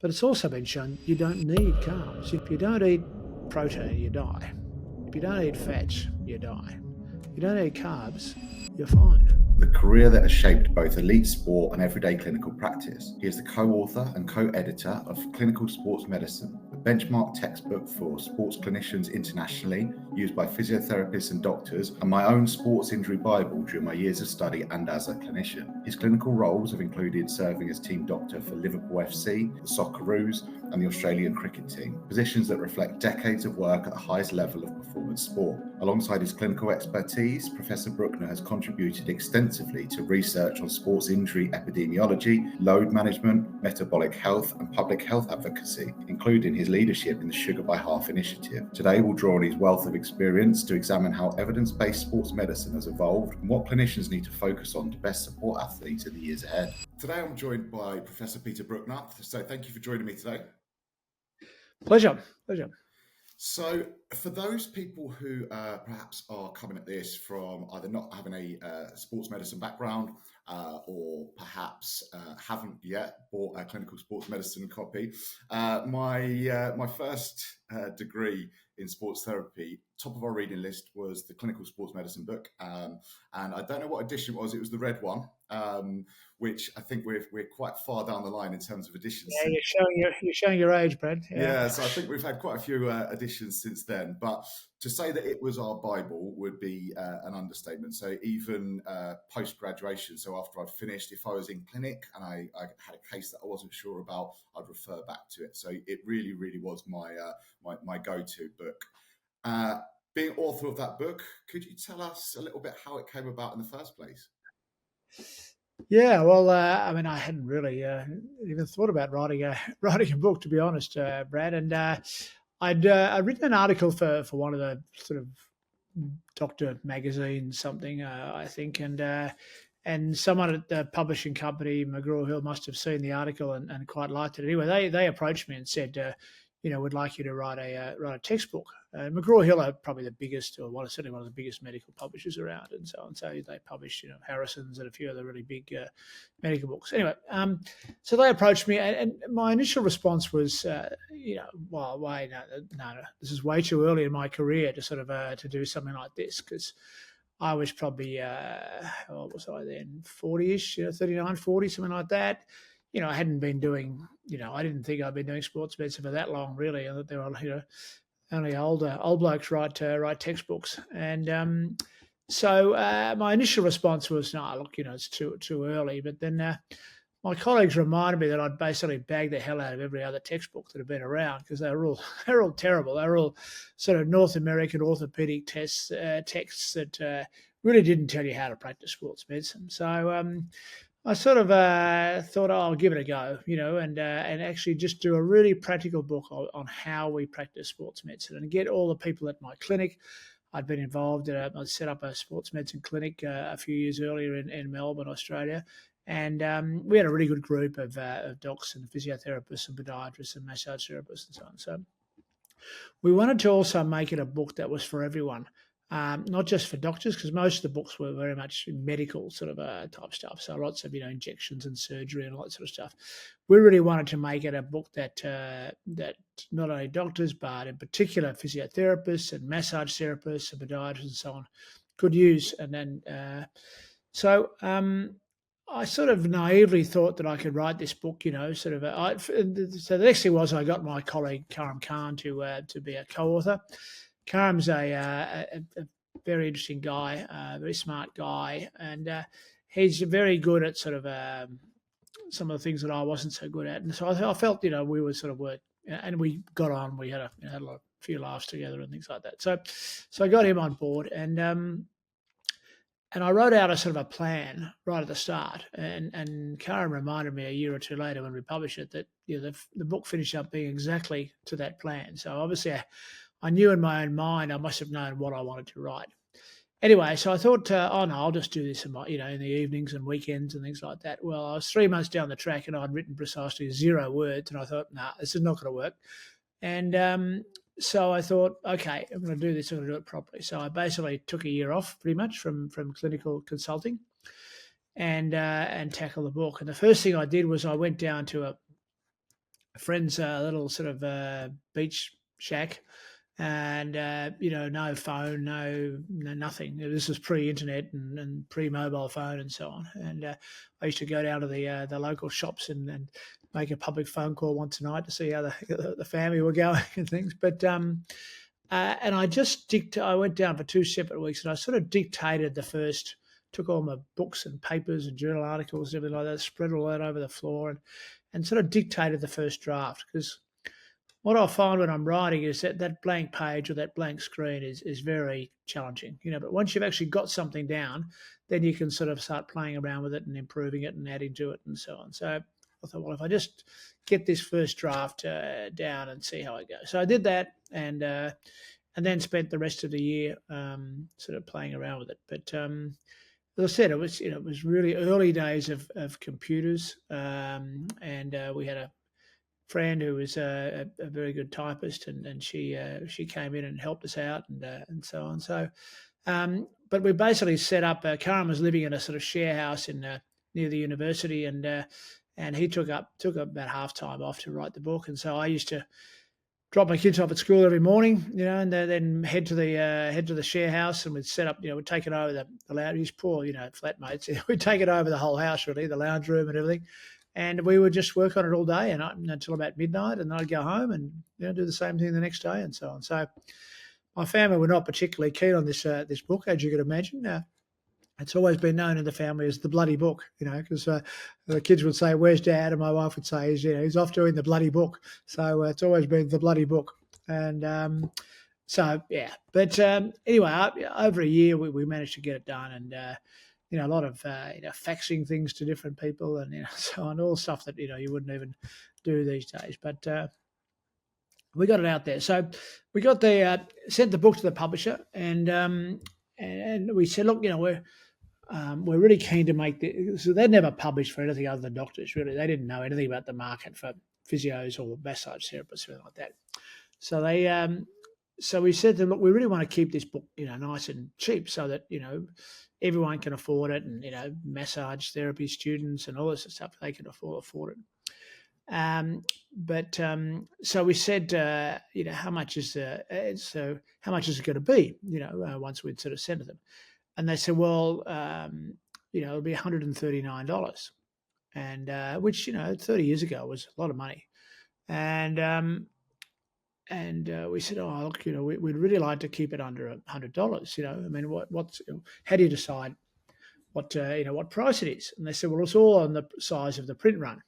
But it's also been shown you don't need carbs. If you don't eat protein, you die. If you don't eat fats, you die. If you don't eat carbs, you're fine. The career that has shaped both elite sport and everyday clinical practice. He is the co-author and co-editor of Clinical Sports Medicine, a benchmark textbook for sports clinicians internationally, used by physiotherapists and doctors, and my own sports injury Bible during my years of study and as a clinician. His clinical roles have included serving as team doctor for Liverpool FC, the Socceroos, and the Australian cricket team, positions that reflect decades of work at the highest level of performance sport. Alongside his clinical expertise, Professor Brukner has contributed extensively to research on sports injury epidemiology, load management, metabolic health, and public health advocacy, including his leadership in the Sugar by Half initiative. Today, we'll draw on his wealth of experience to examine how evidence-based sports medicine has evolved and what clinicians need to focus on to best support athletes in the years ahead. Today, I'm joined by Professor Peter Brukner. So thank you for joining me today. Pleasure. So for those people who perhaps are coming at this from either not having a sports medicine background or perhaps haven't yet bought a clinical sports medicine copy, my first degree in sports therapy, top of our reading list was the clinical sports medicine book. And I don't know what edition it was. It was the red one, which I think we're quite far down the line in terms of editions. Yeah, you're showing your age, Brad. Yeah, so I think we've had quite a few editions since then. But to say that it was our Bible would be an understatement. So even post-graduation, so after I'd finished, if I was in clinic and I had a case that I wasn't sure about, I'd refer back to it. So it really, really was my go-to book. Being author of that book, could you tell us a little bit how it came about in the first place? Yeah, well, I mean, I hadn't really even thought about writing a book, to be honest, Brad. And I'd written an article for one of the sort of doctor magazines, something I think, and someone at the publishing company, McGraw-Hill, must have seen the article and quite liked it. Anyway, they approached me and said, we'd like you to write a textbook. McGraw-Hill are probably the biggest, or certainly one of the biggest medical publishers around, and so on. So they publish, Harrison's and a few other really big medical books. Anyway, so they approached me, and my initial response was, well, wait, no, this is way too early in my career to sort of to do something like this, because I was probably, what was I then, 40-ish, 39, 40, something like that. I hadn't been doing, I didn't think I'd been doing sports medicine for that long, really. And that there were, only old blokes write textbooks. And so my initial response was, no, look, it's too early. But then my colleagues reminded me that I'd basically bagged the hell out of every other textbook that had been around, because they're all terrible. They're all sort of North American orthopedic texts that really didn't tell you how to practice sports medicine. So I sort of thought, I'll give it a go, and actually just do a really practical book on how we practice sports medicine and get all the people at my clinic. I'd been involved. I set up a sports medicine clinic a few years earlier in Melbourne, Australia. And we had a really good group of docs and physiotherapists and podiatrists and massage therapists and so on. So we wanted to also make it a book that was for everyone. Not just for doctors, because most of the books were very much medical sort of type stuff. So lots of injections and surgery and all that sort of stuff. We really wanted to make it a book that not only doctors, but in particular physiotherapists and massage therapists and podiatrists and so on could use. And then so I sort of naively thought that I could write this book. So the next thing was I got my colleague Karim Khan to be a co-author. Karim's a very interesting guy, very smart guy, and he's very good at sort of some of the things that I wasn't so good at. And so I felt, we were sort of work, and we got on. We had a few laughs together and things like that. So I got him on board, and I wrote out a sort of a plan right at the start. And Karim reminded me a year or two later when we published it that the book finished up being exactly to that plan. So obviously I knew in my own mind I must have known what I wanted to write. Anyway, so I thought, I'll just do this in the evenings and weekends and things like that. Well, I was 3 months down the track and I'd written precisely 0 words, and I thought, this is not going to work. And so I thought, okay, I'm going to do this. I'm going to do it properly. So I basically took a year off, pretty much, from clinical consulting, and tackle the book. And the first thing I did was I went down to a friend's little sort of beach shack, and no phone, no nothing. This was pre-internet and pre-mobile phone and so on. And I used to go down to the local shops and make a public phone call once a night to see how the family were going and things. But and I went down for 2 separate weeks, and I sort of dictated the first. Took all my books and papers and journal articles and everything like that, spread all that over the floor, and sort of dictated the first draft. Because what I find when I'm writing is that blank page or that blank screen is very challenging, But once you've actually got something down, then you can sort of start playing around with it and improving it and adding to it and so on. So I thought, well, if I just get this first draft down and see how it goes. So I did that, and then spent the rest of the year sort of playing around with it. But as I said, it was really early days of computers, and we had a friend who was a very good typist, and she came in and helped us out, and so on. So, but we basically set up. Karen was living in a sort of share house in near the university, and he took about half time off to write the book, and so I used to drop my kids off at school every morning, and then head to the share house, and we'd set up, we'd take it over the lounge. These poor, flatmates, we'd take it over the whole house, really, the lounge room and everything, and we would just work on it all day and until about midnight, and then I'd go home and do the same thing the next day and so on. So my family were not particularly keen on this book, as you could imagine. It's always been known in the family as the bloody book, because the kids would say, "Where's Dad?" and my wife would say, "He's off doing the bloody book." So it's always been the bloody book. And so, yeah. But anyway, over a year, we managed to get it done, and a lot of faxing things to different people, and so on, all stuff that you wouldn't even do these days. But we got it out there. So we got sent the book to the publisher, and we said, "Look, we're really keen to make this." So they'd never published for anything other than doctors, really. They didn't know anything about the market for physios or massage therapists or anything like that. So we said to them, "Look, we really want to keep this book, nice and cheap, so that everyone can afford it, and massage therapy students and all this stuff, they can afford it." So we said, how much is how much is it going to be? Once we'd sort of sent to them. And they said, well, it'll be $139, and which 30 years ago was a lot of money. And we said, oh, look, we'd really like to keep it under $100. I mean, how do you decide what price it is? And they said, well, it's all on the size of the print run.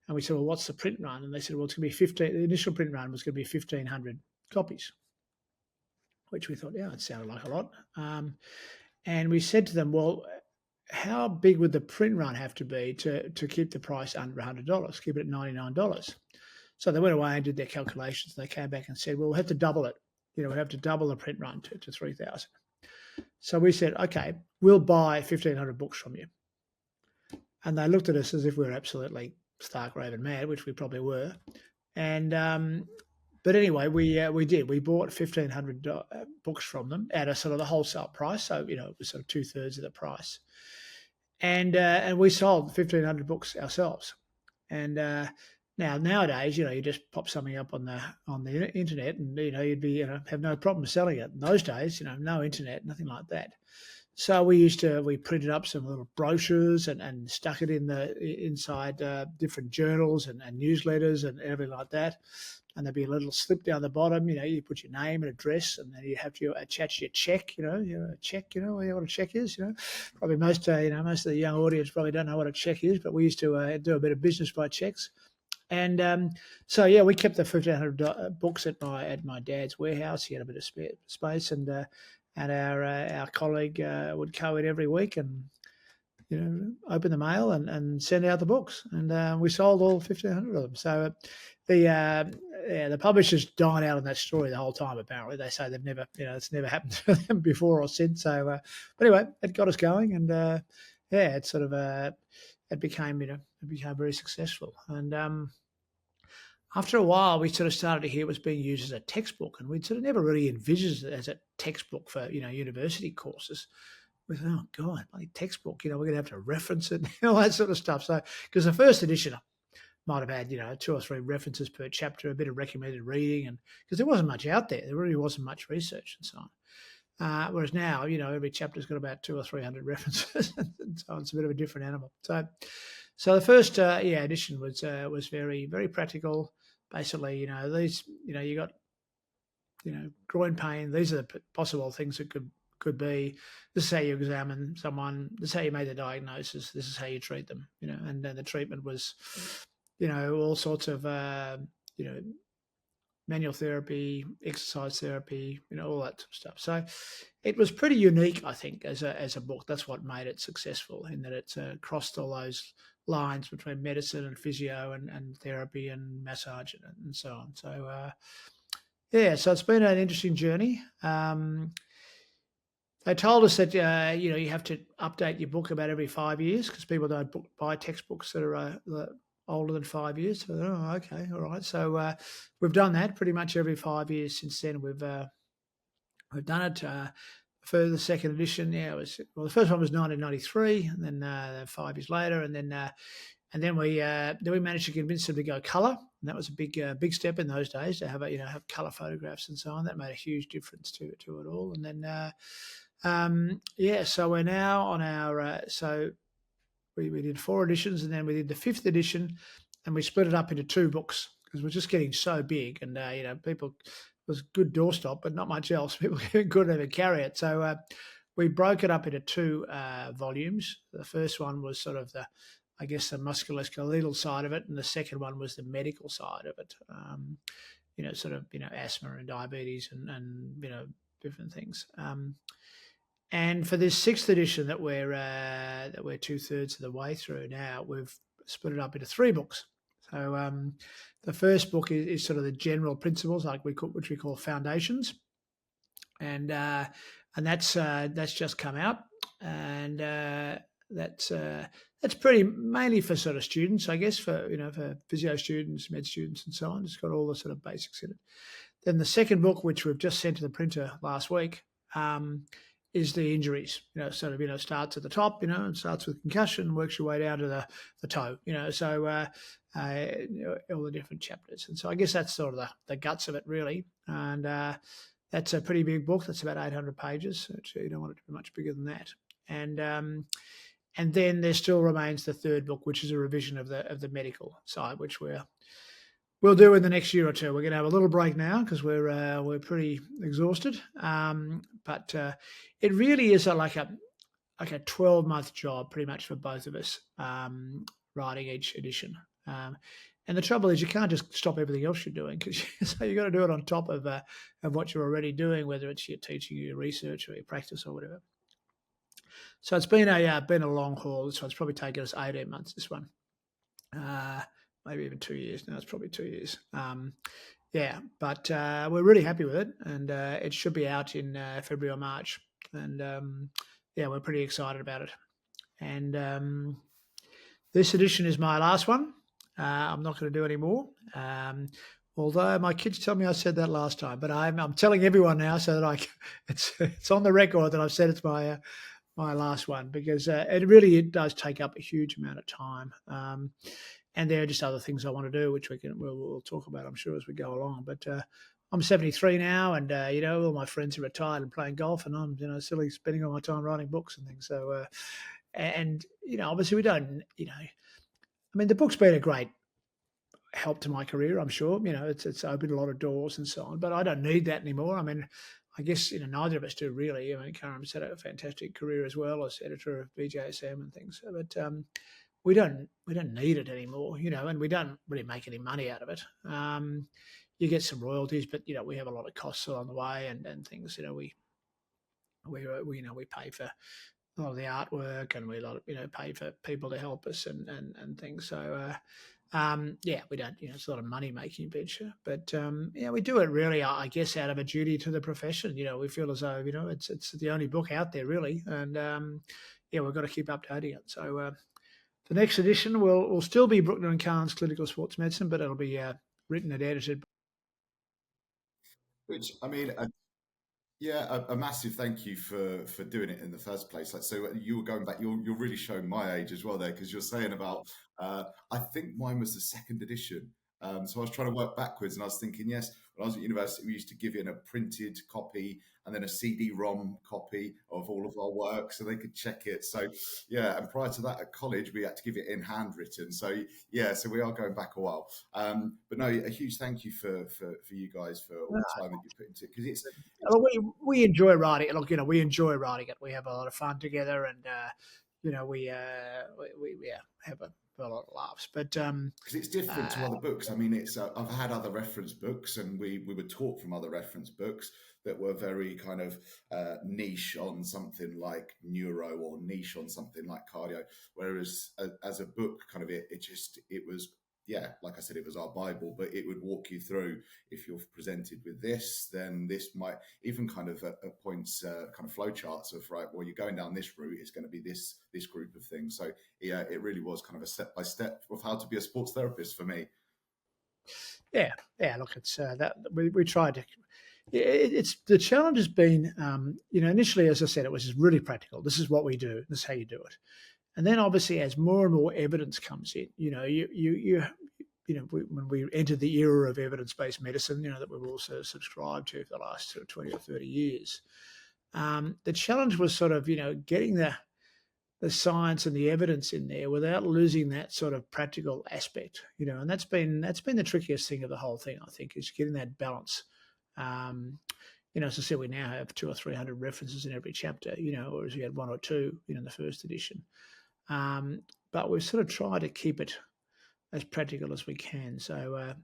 And we said, well, what's the print run? And they said, well, it's going to be 15. The initial print run was going to be 1,500 copies, which we thought, yeah, it sounded like a lot. And we said to them, well, how big would the print run have to be to keep the price under $100, keep it at $99? So they went away and did their calculations. And they came back and said, well, we'll have to double it. We'll have to double the print run to 3,000. So we said, okay, we'll buy 1,500 books from you. And they looked at us as if we were absolutely stark raving mad, which we probably were. And but anyway, we did. We bought 1,500 books from them at a sort of the wholesale price. So, it was sort of 2/3 of the price. And we sold 1,500 books ourselves. And nowadays, you just pop something up on the internet, and you'd be have no problem selling it. In those days, no internet, nothing like that. So we printed up some little brochures and stuck it inside different journals and newsletters and everything like that. And there'd be a little slip down the bottom. You put your name and address, and then you have to attach your check. A check. What a check is. Probably most of the young audience probably don't know what a check is, but we used to do a bit of business by checks. And so yeah, we kept the 1,500 books at my dad's warehouse. He had a bit of spare space, and our colleague would go in every week and open the mail and send out the books, and we sold all 1,500 of them. So the publishers died out on that story the whole time. Apparently, they say they've never, it's never happened to them before or since. So, but anyway, it got us going, and it sort of it became very successful. And after a while, we sort of started to hear it was being used as a textbook, and we'd sort of never really envisaged it as a textbook for university courses. We thought, oh God, bloody textbook! We're going to have to reference it, all that sort of stuff. So, because the first edition might have had, 2 or 3 references per chapter, a bit of recommended reading, and because there wasn't much out there, there really wasn't much research and so on. Whereas now, every chapter's got about 200 or 300 references, and so it's a bit of a different animal. So the first edition was very, very practical. Basically, these, you got, groin pain. These are the possible things that could be. This is how you examine someone. This is how you make the diagnosis. This is how you treat them. And then the treatment was, all sorts of, manual therapy, exercise therapy, all that sort of stuff. So it was pretty unique, I think, as a book. That's what made it successful, in that it's crossed all those lines between medicine and physio and therapy and massage and so on. So so it's been an interesting journey. They told us that you have to update your book about every 5 years, because people don't buy textbooks that are older than 5 years. So, okay, all right. So we've done that pretty much every 5 years since then. We've done it. For the second edition, the first one was 1993, and then 5 years later, and then we managed to convince them to go colour, and that was a big step in those days, to have colour photographs and so on. That made a huge difference to it all. And then so we're now on our we did 4 editions, and then we did the 5th edition, and we split it up into 2 books, because we're just getting so big, and people, it was good doorstop, but not much else. People couldn't even carry it, so we broke it up into 2 volumes. The first one was sort of the musculoskeletal side of it, and the second one was the medical side of it. Asthma and diabetes and different things. And for this 6th edition that we're 2/3 of the way through now, we've split it up into 3 books. So the first book is sort of the general principles, which we call Foundations, and that's just come out, and that's pretty mainly for sort of students, I guess, for physio students, med students, and so on. It's got all the sort of basics in it. Then the second book, which we've just sent to the printer last week, is the injuries. Starts at the top, and starts with concussion, works your way down to the toe. So all the different chapters, and so I guess that's sort of the guts of it, really. And that's a pretty big book. That's about 800 pages. So you don't want it to be much bigger than that. And then there still remains the third book, which is a revision of the medical side, which we'll do in the next year or two. We're going to have a little break now because we're pretty exhausted. But it really is like a 12-month job, pretty much, for both of us, writing each edition. And the trouble is, you can't just stop everything else you're doing, because so you've got to do it on top of what you're already doing, whether it's your teaching, your research, or your practice, or whatever. So it's been a long haul. This one's probably taken us 18 months. This one. Maybe even 2 years. No, it's probably 2 years. But we're really happy with it, and it should be out in February or March. And we're pretty excited about it. And this edition is my last one. I'm not going to do any more. Although my kids tell me I said that last time, but I'm telling everyone now, so that it's on the record that I've said it's my last one, because it really does take up a huge amount of time. And there are just other things I want to do, which we'll talk about, I'm sure, as we go along. But I'm 73 now, and all my friends are retired and playing golf, and I'm silly spending all my time writing books and things. So obviously we don't. The book's been a great help to my career, I'm sure. It's opened a lot of doors and so on, but I don't need that anymore. I guess neither of us do, really. Karen's had a fantastic career as well as editor of BJSM and things, but we don't need it anymore, and we don't really make any money out of it. You get some royalties, but we have a lot of costs along the way and things. We pay for a lot of the artwork, and we pay for people to help us and things. So we don't. It's a lot of money making venture, but we do it really, I guess, out of a duty to the profession. We feel as though it's the only book out there, really, and we've got to keep updating it. So. The next edition will still be Brukner and Kahn's Clinical Sports Medicine, but it'll be written and edited. Which, Yeah, a massive thank you for doing it in the first place. Like, so you were going back. You're really showing my age as well there, because you're saying about. I think mine was the second edition. So I was trying to work backwards, and I was thinking, yes, when I was at university, we used to give in a printed copy and then a CD-ROM copy of all of our work, so they could check it. So yeah, and prior to that, at college, we had to give it in handwritten. So yeah, so we are going back a while. But no, a huge thank you for you guys for all the time that you put into it, because it's Look, we enjoy writing. Look, we enjoy writing it. We have a lot of fun together, and we yeah, have a lot of laughs. But because it's different to uh, other books. I mean, it's I've had other reference books, and we were taught from other reference books that were very kind of niche on something like neuro, or niche on something like cardio. Whereas as a book, kind of it was, yeah, like I said, it was our Bible, but it would walk you through. If you're presented with this, then this might even kind of at points kind of flow charts of, right, well, you're going down this route, it's going to be this group of things. So yeah, it really was kind of a step by step of how to be a sports therapist for me. yeah, yeah. Look, it's that we tried to. It's the challenge has been, initially, as I said, it was just really practical. This is what we do. This is how you do it. And then, obviously, as more and more evidence comes in, when we entered the era of evidence-based medicine, that we've also subscribed to for the last sort of 20 or 30 years, the challenge was sort of, getting the science and the evidence in there without losing that sort of practical aspect, and that's been the trickiest thing of the whole thing, I think, is getting that balance. Um, as I said, we now have 200 or 300 references in every chapter, whereas we had one or two, in the first edition. But we've sort of tried to keep it as practical as we can. So,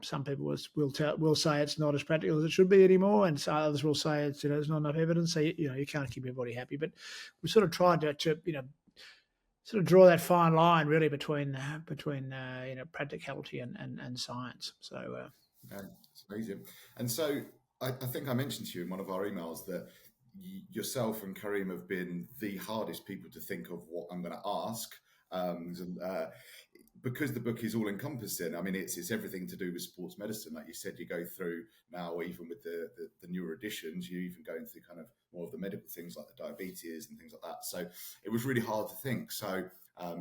some people will say it's not as practical as it should be anymore, and so others will say there's not enough evidence. So you can't keep everybody happy. But we sort of tried to sort of draw that fine line really between practicality and science. So Yeah, it's amazing. And so I think I mentioned to you in one of our emails that yourself and Kareem have been the hardest people to think of what I'm going to ask. And, because the book is all encompassing. I mean, it's everything to do with sports medicine. Like you said, you go through now, even with the newer editions, you're even going through kind of more of the medical things like the diabetes and things like that. So it was really hard to think. So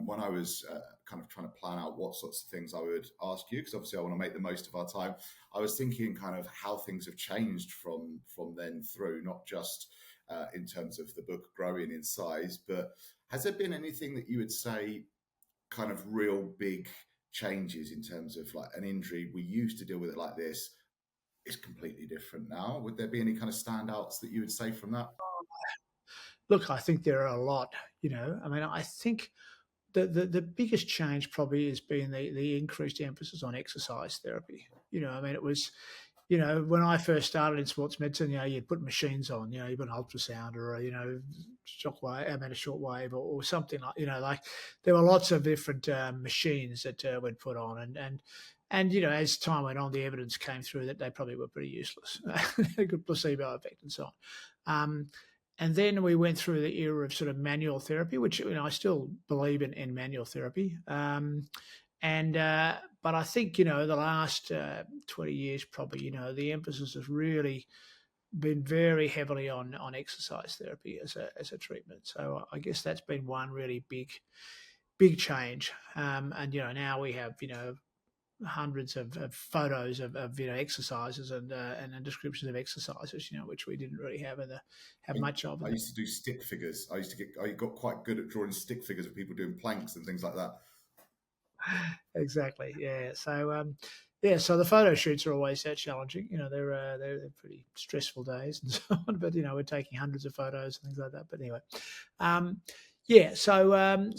when I was kind of trying to plan out what sorts of things I would ask you, because obviously I want to make the most of our time, I was thinking kind of how things have changed from then through, not just in terms of the book growing in size, but has there been anything that you would say kind of real big changes in terms of like an injury? We used to deal with it like this. It's completely different now. Would there be any kind of standouts that you would say from that? look, I think there are a lot. I mean, I think the biggest change probably has been the increased emphasis on exercise therapy. I mean, it was, when I first started in sports medicine, you'd put machines on, you put an ultrasound or shockwave, I mean, a shortwave or something like there were lots of different machines that were put on, and as time went on, the evidence came through that they probably were pretty useless, a good placebo effect and so on. And then we went through the era of sort of manual therapy, which I still believe in manual therapy. And but I think the last 20 years probably the emphasis has really been very heavily on exercise therapy as a treatment. So I guess that's been one really big change. And now we have hundreds of photos of exercises and descriptions of exercises which we didn't really have much of I in the used to do stick figures. I got quite good at drawing stick figures of people doing planks and things like that. exactly, yeah. So yeah, so the photo shoots are always challenging. They're pretty stressful days and so on. But we're taking hundreds of photos and things like that. But anyway, um, yeah. So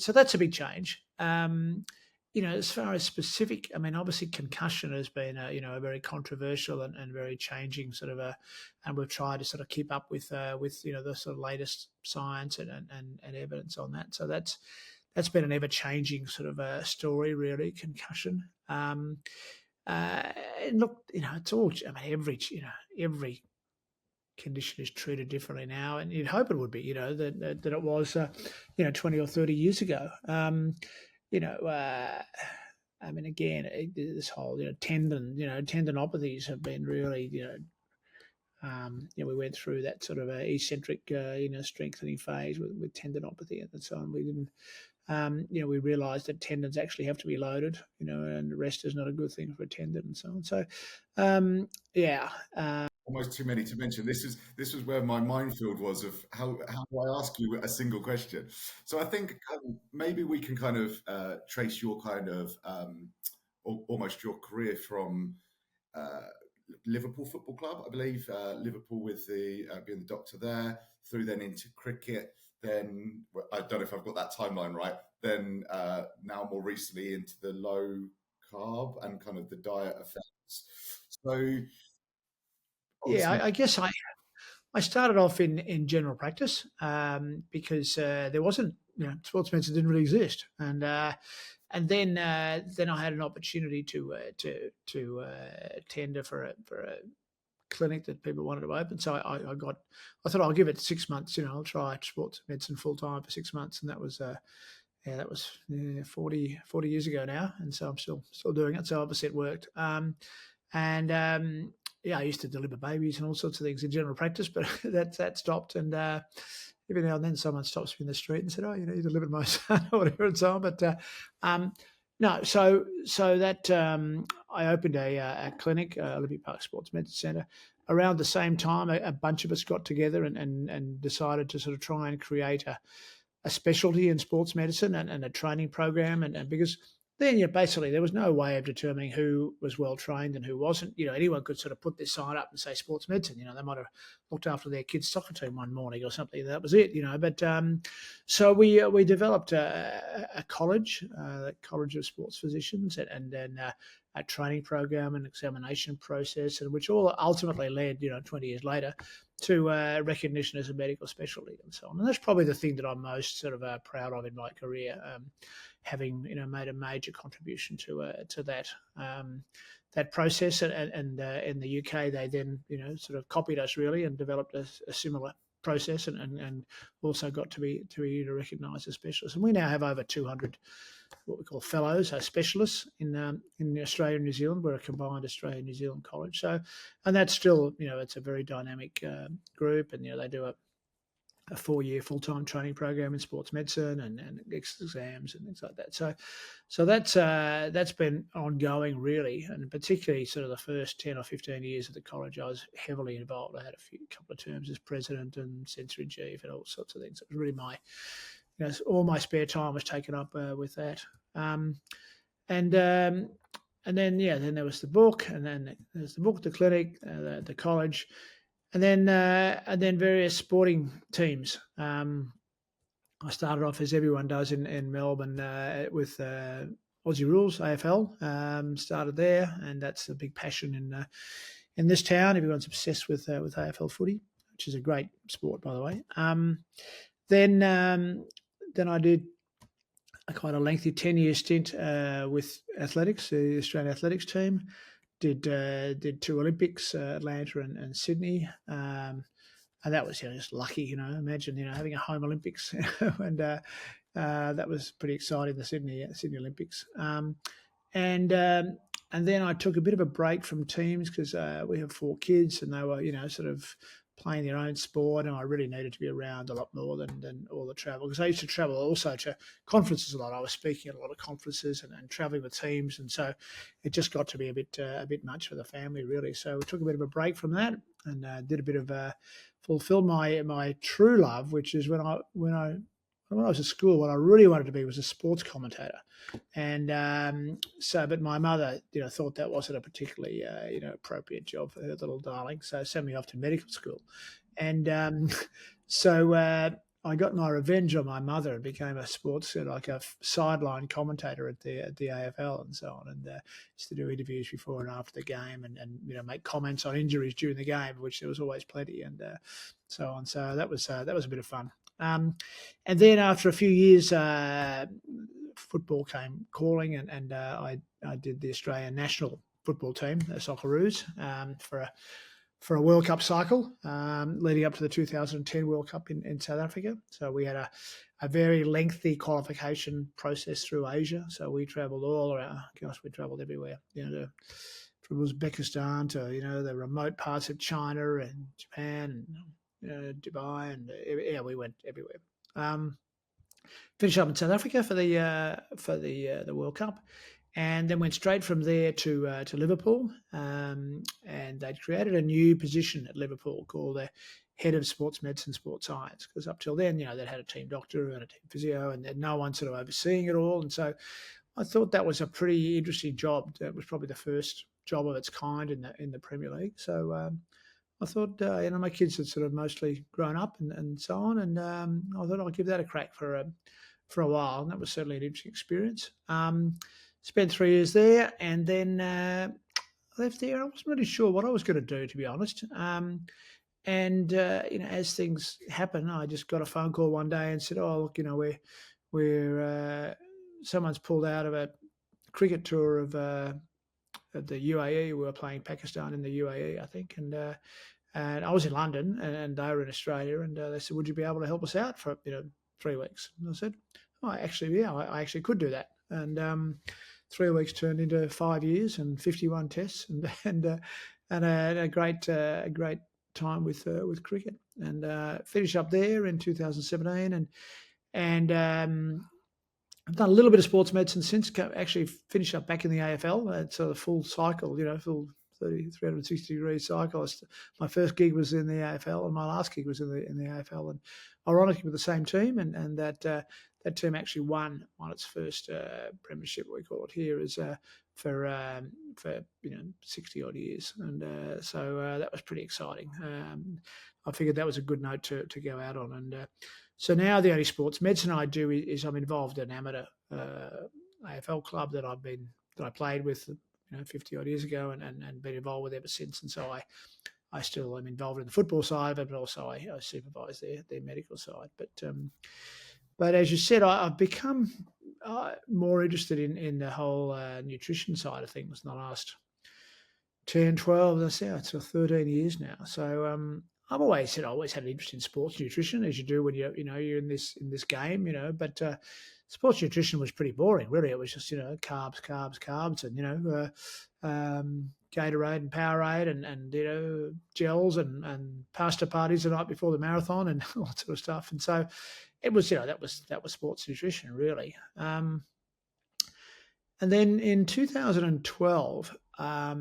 that's a big change. As far as specific, I mean, obviously concussion has been a very controversial and very changing sort of and we've tried to sort of keep up with the sort of latest science and evidence on that. So that's been an ever changing sort of story, really. Concussion. And look, it's all. I mean, every condition is treated differently now, and you'd hope it would be. That it was 20 or 30 years ago. You know. I mean, again, this whole tendinopathies have been really We went through that sort of eccentric, strengthening phase with tendinopathy and so on. We didn't, we realised that tendons actually have to be loaded, and rest is not a good thing for a tendon and so on. So, yeah. Almost too many to mention. This was where my minefield was of how do I ask you a single question. So I think maybe we can kind of trace your kind of almost your career from uh, Liverpool Football Club, I believe, Liverpool with the being the doctor there, through then into cricket. Then I don't know if I've got that timeline right. Then now more recently into the low carb and kind of the diet effects. So Yeah, obviously, I guess I started off in general practice because there wasn't, sports medicine didn't really exist, and then I had an opportunity to tender for a clinic that people wanted to open. So I thought I'll give it 6 months. I'll try sports medicine full time for 6 months, and that was 40 years ago now, and so I'm still doing it. So obviously it worked. And Yeah, I used to deliver babies and all sorts of things in general practice, but that stopped. And every now and then someone stops me in the street and said, "Oh, you delivered my son," or whatever and so on. But um, no, so that I opened a clinic, Olympic Park Sports Medicine Centre. Around the same time, a bunch of us got together and decided to sort of try and create a specialty in sports medicine and a training program, and because then basically there was no way of determining who was well trained and who wasn't. Anyone could sort of put their sign up and say sports medicine. They might have looked after their kids' soccer team one morning or something. That was it. But so we developed a college, the College of Sports Physicians, and then a training program and examination process, and which all ultimately led, 20 years later, to recognition as a medical specialty and so on. And that's probably the thing that I'm most sort of proud of in my career, having made a major contribution to that process. And in the UK, they then sort of copied us really and developed a similar process, and also got to be recognised as specialists. And we now have over 200 what we call fellows, specialists in Australia and New Zealand. We're a combined Australia and New Zealand college. So, and that's still, it's a very dynamic group, and they do a 4-year full-time training program in sports medicine and exams and things like that. So that's been ongoing really, and particularly sort of the first 10 or 15 years of the college, I was heavily involved. I had a couple of terms as president and sensory chief and all sorts of things. It was really all my spare time was taken up with that. Um, and then there was the book, and then there's the book, the clinic, the college, and then various sporting teams. I started off as everyone does in Melbourne with Aussie Rules AFL. Started there, and that's a big passion in this town. Everyone's obsessed with AFL footy, which is a great sport, by the way. Then I did a quite a lengthy 10-year stint with athletics, the Australian athletics team. Did 2 Olympics, Atlanta and Sydney, and that was just lucky. Imagine having a home Olympics, and that was pretty exciting. The Sydney Olympics, and then I took a bit of a break from teams because we have 4 kids, and they were sort of playing their own sport, and I really needed to be around a lot more than all the travel, because I used to travel also to conferences a lot. I was speaking at a lot of conferences and traveling with teams, and so it just got to be a bit much for the family really. So we took a bit of a break from that, and did a bit of fulfilled my true love, which is when I was at school, what I really wanted to be was a sports commentator. And but my mother, thought that wasn't a particularly, appropriate job for her little darling. So sent me off to medical school. And so I got my revenge on my mother and became a sports, like a sideline commentator at the AFL and so on. And used to do interviews before and after the game, and make comments on injuries during the game, which there was always plenty, and so on. So that was a bit of fun. And then after a few years, football came calling, and I did the Australian national football team, the Socceroos, for a World Cup cycle leading up to the 2010 World Cup in South Africa. So we had a very lengthy qualification process through Asia. So we travelled all around. Gosh, we travelled everywhere. from Uzbekistan to the remote parts of China and Japan and Dubai and yeah, we went everywhere. Finished up in South Africa for the World Cup, and then went straight from there to Liverpool. And they'd created a new position at Liverpool called the head of sports medicine, sports science, because up till then, they'd had a team doctor and a team physio, and there'd no one sort of overseeing it all. And so I thought that was a pretty interesting job. That was probably the first job of its kind in the Premier League. So I thought, my kids had sort of mostly grown up and so on, and I thought I'd give that a crack for a while, and that was certainly an interesting experience. Spent 3 years there, and then left there. I wasn't really sure what I was going to do, to be honest. And as things happen, I just got a phone call one day and said, "Oh, look, we're someone's pulled out of a cricket tour of the UAE. We were playing Pakistan in the UAE, I think, and I was in London, and they were in Australia, and they said, "Would you be able to help us out for 3 weeks?" And I said, "Oh, actually, yeah, I actually could do that." And 3 weeks turned into 5 years and 51 tests, and a great time with cricket, and finished up there in 2017, and I've done a little bit of sports medicine since. Actually, finished up back in the AFL. It's a full cycle, full 360-degree cycle. My first gig was in the AFL, and my last gig was in the AFL, and ironically with the same team, and that team actually won its first premiership, we call it here, is for 60 odd years, and so that was pretty exciting. I figured that was a good note to go out on, and so now the only sports medicine I do is I'm involved in an amateur AFL club that I played with 50 odd years ago, and been involved with ever since. And so I still am involved in the football side of it, but also I supervise their medical side. But as you said, I've become more interested in the whole nutrition side of things in the last 10, 12, that's it's 13 years now. So I've always had an interest in sports nutrition, as you do when you're in this game, but sports nutrition was pretty boring, really. It was just carbs, and Gatorade and Powerade and gels and pasta parties the night before the marathon and all that sort of stuff. And so it was that was sports nutrition, really. And then in 2012, I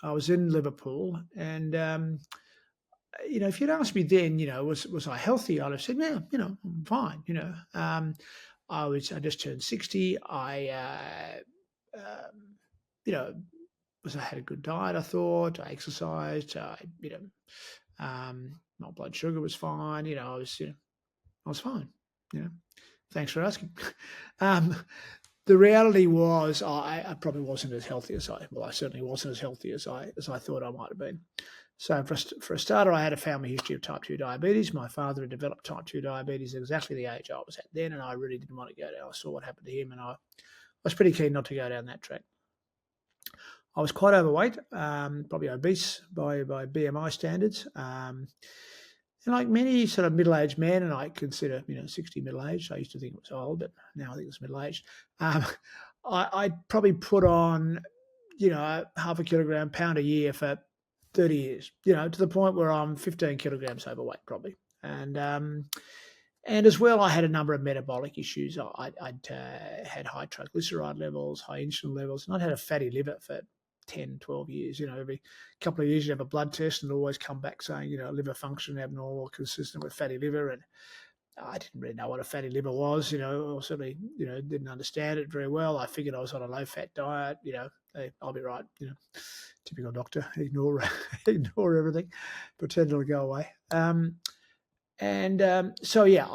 was in Liverpool, and if you'd asked me then, was I healthy? I'd have said, yeah, I'm fine. I just turned 60. I had a good diet. I thought I exercised. My blood sugar was fine. I was fine. Thanks for asking. The reality was I probably wasn't as healthy as I certainly wasn't as healthy as I thought I might have been. So for a starter, I had a family history of type 2 diabetes. My father had developed type 2 diabetes at exactly the age I was at then, and I really didn't want to go down. I saw what happened to him, and I was pretty keen not to go down that track. I was quite overweight, probably obese by BMI standards. And like many sort of middle-aged men, and I consider 60 middle-aged. I used to think it was old, but now I think it's middle-aged. I probably put on half a kilogram, pound a year for 30 years. To the point where I'm 15 kilograms overweight probably, and as well, I had a number of metabolic issues. I'd had high triglyceride levels, high insulin levels, and I'd had a fatty liver for 10, 12 years. Every couple of years you'd have a blood test and always come back saying, liver function abnormal, consistent with fatty liver. And I didn't really know what a fatty liver was, or certainly, didn't understand it very well. I figured I was on a low-fat diet, hey, I'll be right, typical doctor, ignore everything, pretend it'll go away. So, yeah,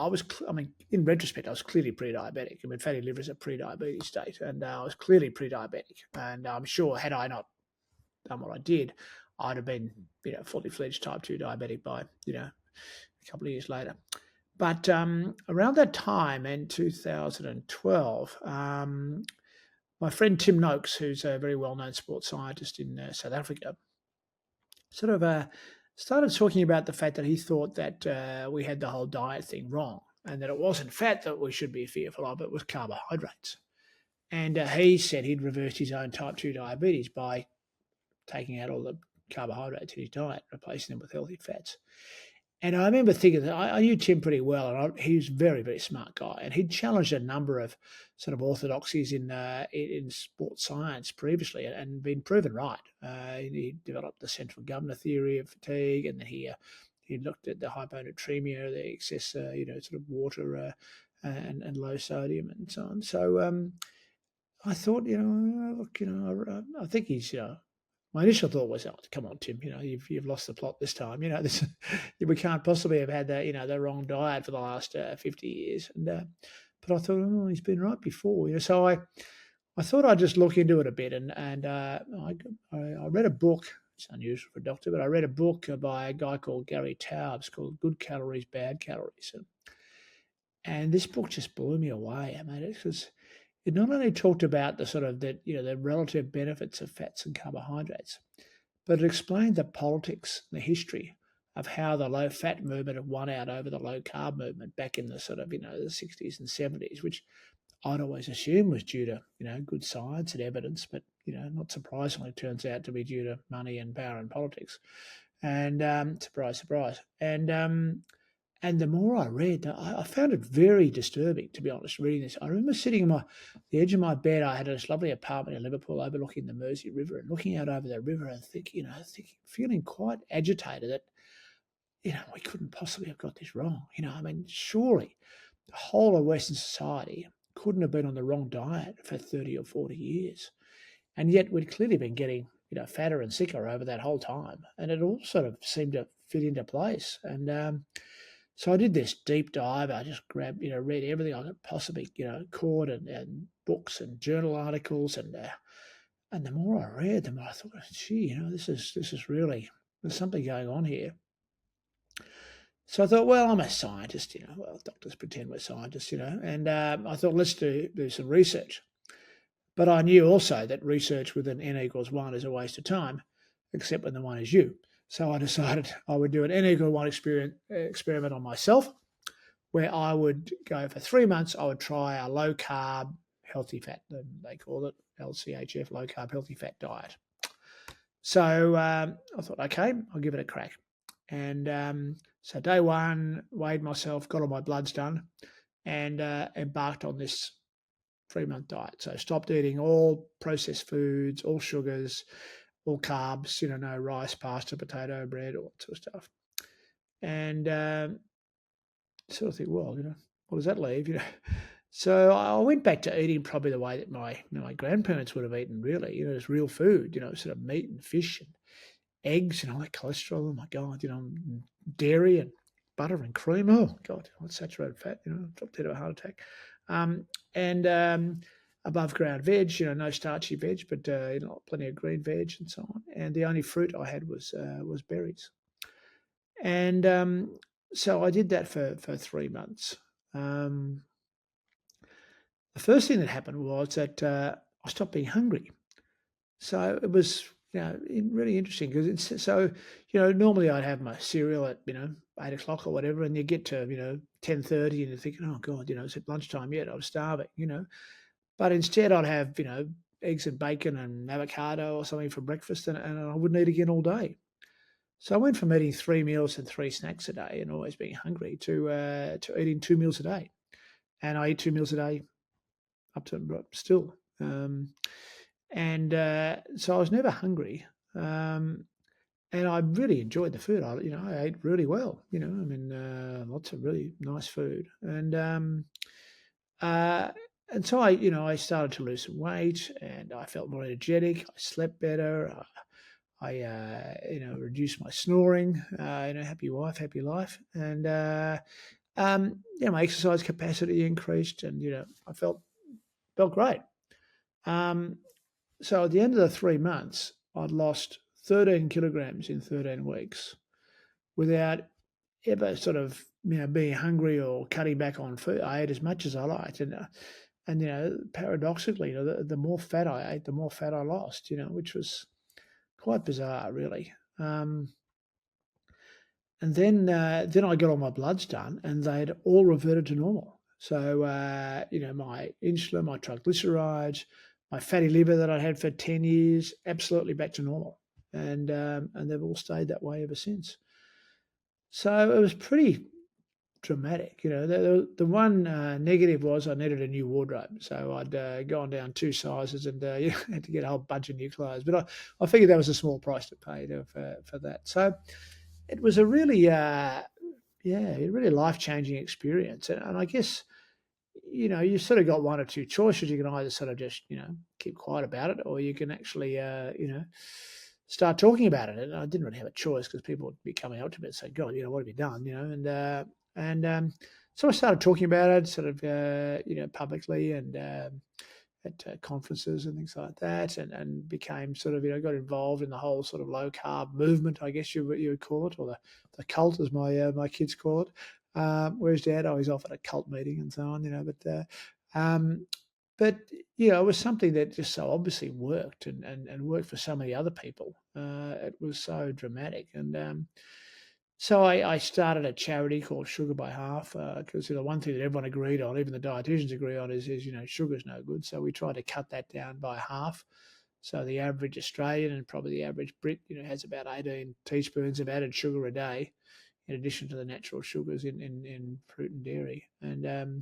in retrospect, I was clearly pre-diabetic. Fatty liver is a pre-diabetes state, and I was clearly pre-diabetic. And I'm sure had I not done what I did, I'd have been, fully fledged type 2 diabetic by, a couple of years later. But around that time in 2012, my friend Tim Noakes, who's a very well-known sports scientist in South Africa, sort of started talking about the fact that he thought that we had the whole diet thing wrong, and that it wasn't fat that we should be fearful of, it was carbohydrates. And he said he'd reversed his own type 2 diabetes by taking out all the carbohydrates in his diet, replacing them with healthy fats. And I remember thinking that I knew Tim pretty well, and he was a very, very smart guy, and he'd challenged a number of sort of orthodoxies in sports science previously, and been proven right. He developed the central governor theory of fatigue, and then he looked at the hyponatremia, the excess, sort of water and low sodium and so on. So I thought, look, I think he's, my initial thought was, oh, come on, Tim, you've lost the plot this time. This we can't possibly have had the wrong diet for the last 50 years. And but I thought, oh, he's been right before. So I thought I'd just look into it a bit, and I read a book. It's unusual for a doctor, but I read a book by a guy called Gary Taubes called "Good Calories, Bad Calories," and this book just blew me away. I mean, because it not only talked about the sort of the relative benefits of fats and carbohydrates, but it explained the politics, the history of how the low fat movement had won out over the low carb movement back in the sort of the 60s and 70s, which I'd always assumed was due to good science and evidence, but not surprisingly, turns out to be due to money and power and politics. And surprise, surprise. And the more I read, I found it very disturbing, to be honest, reading this. I remember sitting on the edge of my bed. I had this lovely apartment in Liverpool overlooking the Mersey River, and looking out over the river and feeling quite agitated that, we couldn't possibly have got this wrong. I mean, surely the whole of Western society couldn't have been on the wrong diet for 30 or 40 years. And yet we'd clearly been getting, fatter and sicker over that whole time. And it all sort of seemed to fit into place. And so I did this deep dive. I just grabbed, read everything I could possibly, caught and books and journal articles. And the more I read, the more I thought, gee, this is really, there's something going on here. So I thought, well, I'm a scientist, well, doctors pretend we're scientists, and I thought, let's do some research. But I knew also that research with an n=1 is a waste of time, except when the one is you. So I decided I would do an n=1 experiment on myself, where I would go for 3 months. I would try a low-carb, healthy fat, they call it LCHF, low-carb, healthy fat diet. So I thought, okay, I'll give it a crack. And so day one, weighed myself, got all my bloods done, and embarked on this 3-month diet. So stopped eating all processed foods, all sugars, all carbs, no rice, pasta, potato, bread, all that sort of stuff. And sort of think, well, what does that leave? So I went back to eating probably the way that my grandparents would have eaten, really, just real food, sort of meat and fish and eggs and all that cholesterol. Oh my God, dairy and butter and cream. Oh God, what's saturated fat? Dropped dead of a heart attack. And above ground veg, no starchy veg, but plenty of green veg and so on. And the only fruit I had was berries. And so I did that for 3 months. The first thing that happened was that I stopped being hungry. So it was really interesting, because it's so normally I'd have my cereal at 8 o'clock or whatever, and you get to 10:30 and you're thinking, oh God, it's at lunchtime yet, I was starving, but instead I'd have eggs and bacon and avocado or something for breakfast, and I wouldn't eat again all day. So I went from eating 3 meals and 3 snacks a day and always being hungry to eating 2 meals a day, and I eat 2 meals a day up to still. And so I was never hungry, and I really enjoyed the food. I ate really well. Lots of really nice food, and so I started to lose some weight, and I felt more energetic. I slept better. I reduced my snoring. Happy wife, happy life, and my exercise capacity increased, and I felt great. So at the end of the 3 months, I'd lost 13 kilograms in 13 weeks without ever sort of, being hungry or cutting back on food. I ate as much as I liked. And paradoxically, the more fat I ate, the more fat I lost, which was quite bizarre, really. And then I got all my bloods done, and they'd all reverted to normal. So, my insulin, my triglycerides, my fatty liver that I'd had for 10 years, absolutely back to normal. and they've all stayed that way ever since. So it was pretty dramatic. The one negative was I needed a new wardrobe, so I'd gone down 2 sizes and had to get a whole bunch of new clothes. But I figured that was a small price to pay for that. So it was a really, a really life changing experience. And I guess you sort of got one or two choices. You can either sort of just keep quiet about it, or you can actually start talking about it. And I didn't really have a choice because people would be coming up to me and say, "God, what have you done?" And so I started talking about it, sort of publicly and at conferences and things like that, and became sort of got involved in the whole sort of low carb movement, I guess you would call it, or the cult as my kids call it. Whereas Dad, I was off at a cult meeting and so on, um, but it was something that just so obviously worked and worked for so many other people. It was so dramatic, and so I started a charity called Sugar by Half because one thing that everyone agreed on, even the dietitians agree on, is sugar's no good. So we tried to cut that down by half. So the average Australian and probably the average Brit, has about 18 teaspoons of added sugar a day, in addition to the natural sugars in fruit and dairy. And the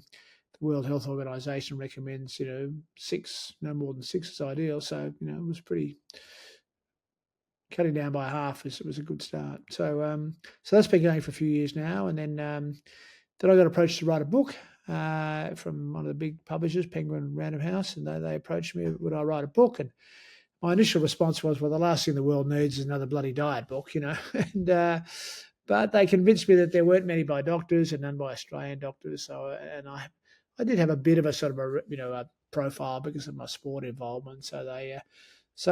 World Health Organization recommends six, no more than six is ideal. So it was pretty cutting down by half was a good start. So that's been going for a few years now, and then I got approached to write a book from one of the big publishers, Penguin Random House, and they approached me, would I write a book? And my initial response was, well, the last thing the world needs is another bloody diet book, and but they convinced me that there weren't many by doctors and none by Australian doctors. I did have a bit of a sort of a profile because of my sport involvement. So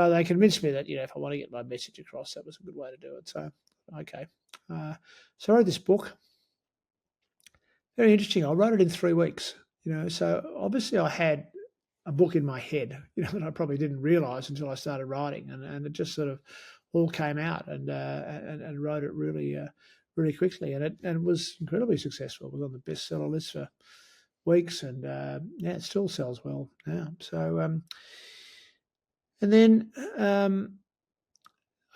they convinced me that if I want to get my message across, that was a good way to do it. So okay, so I wrote this book. Very interesting. I wrote it in 3 weeks. So obviously I had a book in my head, that I probably didn't realise until I started writing, and it just sort of all came out, and wrote it really really quickly, and it was incredibly successful. It was on the bestseller list for weeks, and it still sells well now. So and then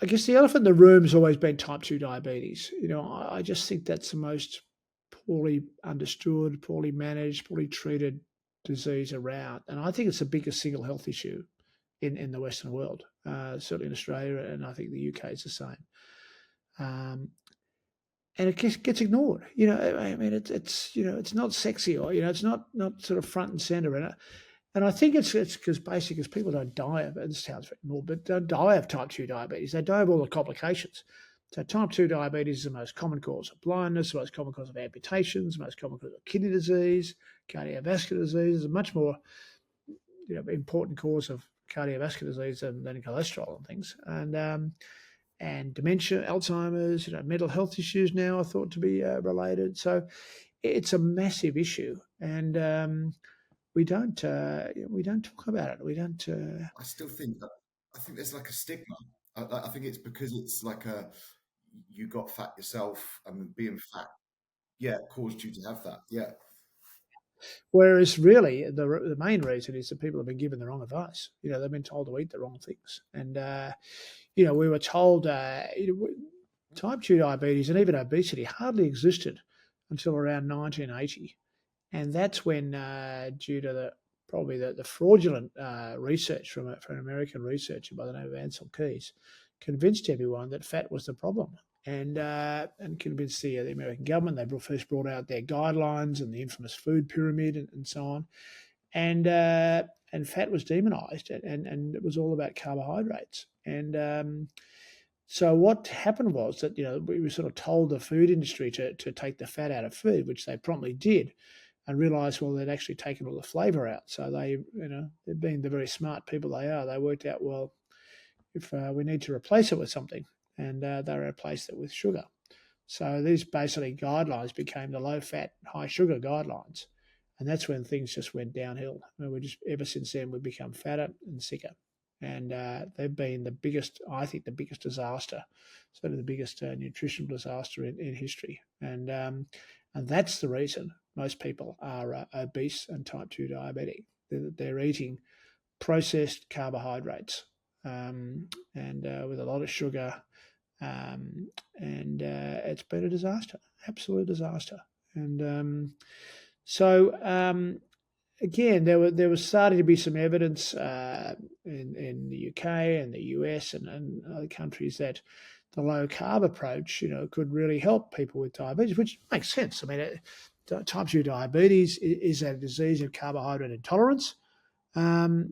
I guess the elephant in the room has always been type 2 diabetes. I just think that's the most poorly understood, poorly managed, poorly treated disease around. And I think it's the biggest single health issue in the Western world, certainly in Australia, and I think the UK is the same. And it gets ignored. I mean, it's not sexy, or it's not sort of front and center. And I think it's because basically because people don't die of it. This sounds very morbid, but don't die of type 2 diabetes. They die of all the complications. So type 2 diabetes is the most common cause of blindness, the most common cause of amputations, the most common cause of kidney disease, cardiovascular disease. It's a much more important cause of cardiovascular disease than cholesterol and things. And dementia, Alzheimer's, mental health issues now are thought to be related. So it's a massive issue, and we don't talk about it. We don't. I still think that I think there's like a stigma. I think it's because it's like you got fat yourself, and being fat, yeah, caused you to have that. Yeah, Whereas really, the main reason is that people have been given the wrong advice. They've been told to eat the wrong things, and we were told type 2 diabetes and even obesity hardly existed until around 1980. And that's when, due to probably the fraudulent research from an American researcher by the name of Ansel Keys, convinced everyone that fat was the problem, and convinced the American government. They first brought out their guidelines and the infamous food pyramid and so on, and fat was demonized, and it was all about carbohydrates. And so what happened was that we were sort of told the food industry to take the fat out of food, which they promptly did, and realised, well, they'd actually taken all the flavour out. So they're being the very smart people they are, they worked out, well, if we need to replace it with something, and they replaced it with sugar. So these basically guidelines became the low-fat, high-sugar guidelines, and that's when things just went downhill. Ever since then we've become fatter and sicker, and they've been I think, the biggest disaster, certainly the biggest nutritional disaster in history, and that's the reason most people are obese and type 2 diabetic. They're eating processed carbohydrates, and with a lot of sugar, um, and it's been a disaster, absolute disaster. And so again, there was starting to be some evidence in the UK and the US and other countries that the low carb approach, could really help people with diabetes, which makes sense. I mean, type 2 diabetes is a disease of carbohydrate intolerance, um,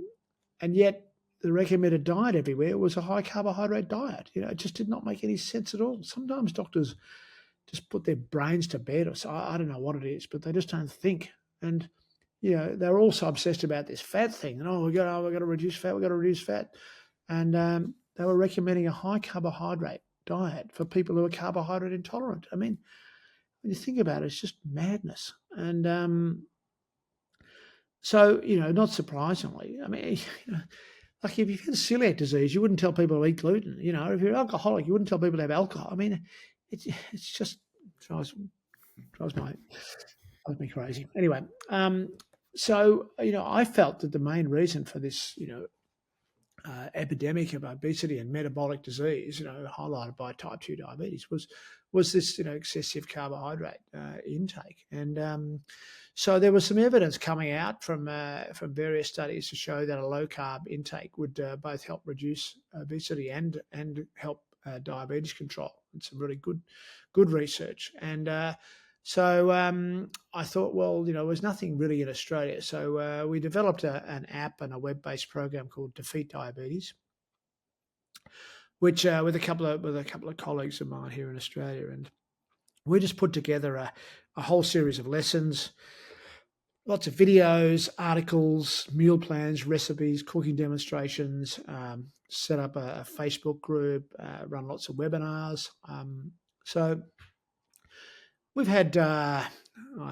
and yet the recommended diet everywhere was a high carbohydrate diet. It just did not make any sense at all. Sometimes doctors just put their brains to bed, or so I don't know what it is, but they just don't think. And they're also obsessed about this fat thing. And we got to reduce fat. We got to reduce fat. And they were recommending a high carbohydrate diet for people who are carbohydrate intolerant. I mean, when you think about it, it's just madness. And so, not surprisingly, I mean, like if you've had celiac disease, you wouldn't tell people to eat gluten. If you're alcoholic, you wouldn't tell people to have alcohol. I mean, it's just drives drives my drives me crazy. Anyway, so I felt that the main reason for this, epidemic of obesity and metabolic disease, highlighted by type 2 diabetes, was this, excessive carbohydrate intake. And so there was some evidence coming out from various studies to show that a low carb intake would both help reduce obesity and help diabetes control. It's some really good research. And so I thought, well, there's nothing really in Australia. So we developed an app and a web-based program called Defeat Diabetes, which with a couple of colleagues of mine here in Australia, and we just put together a whole series of lessons, lots of videos, articles, meal plans, recipes, cooking demonstrations. Set up a Facebook group, run lots of webinars. So we've had, I